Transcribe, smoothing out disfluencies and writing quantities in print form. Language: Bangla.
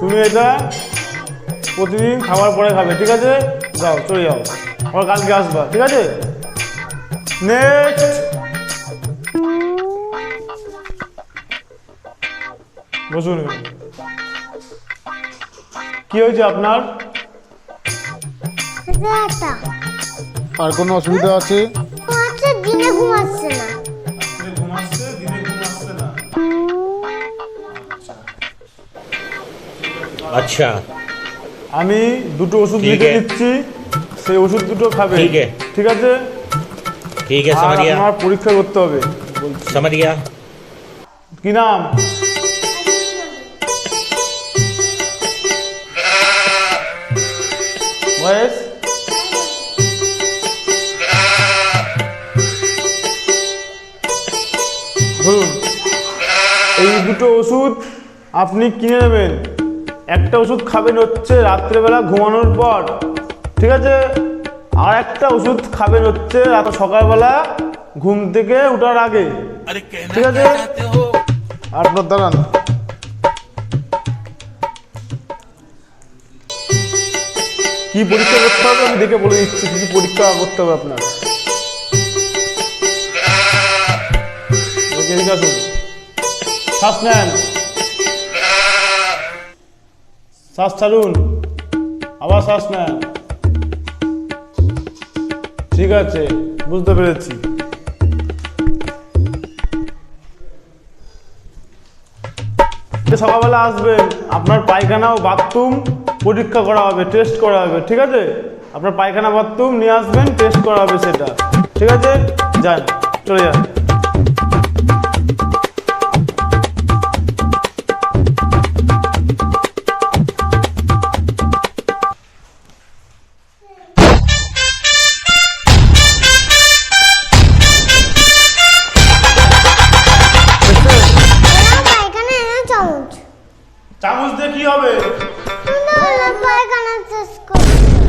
তুমি এটা প্রতিদিন খাবার পরে খাবে, ঠিক আছে? যাও, চলে যাও, আবার কালকে আসবা, ঠিক আছে? নেক্সট। বসুন। কি হয়েছে আপনার? আর কোনো অসুবিধা আছে? দিনে ঘুমাচ্ছে না। अच्छा আমি দুটো ওষুধ ঠিক লিখে আছে। দিচ্ছি, সেই ওষুধ দুটো খাবে, ঠিক আছে। ঠিক আছে? ठीक है আর समझ गया আমার পরীক্ষা করতে হবে। समझ गया কি নাম? বয়স? ধরুন, এই দুটো ওষুধ আপনি কিনে নেবেন। একটা ওষুধ খাবেন হচ্ছে রাত্রেবেলা ঘুমানোর পর, ঠিক আছে? আর একটা ওষুধ খাবেন হচ্ছে রাত সকালবেলা ঘুম থেকে ওঠার আগে, ঠিক আছে? আপনার দাঁড়ান। কি পরীক্ষা করতে হবে আমি দেখে বলে দিচ্ছি, কি পরীক্ষা করতে হবে আপনার। এদিকে আসুন, শ্বাস নেন, শ্বাস ছাড়ুন, আবার শ্বাস নেন। ঠিক আছে, বুঝতে পেরেছি। সকালবেলা আসবেন, আপনার পায়খানা ও বাথরুম পরীক্ষা করা হবে, টেস্ট করা হবে, ঠিক আছে? আপনার পায়খানা বাথরুম নিয়ে আসবেন, টেস্ট করা হবে সেটা, ঠিক আছে? যান, চলে যান। পায়খানা এনে চামচ। চামচ দিয়ে কি হবে? পায়খানা শেষ করছে।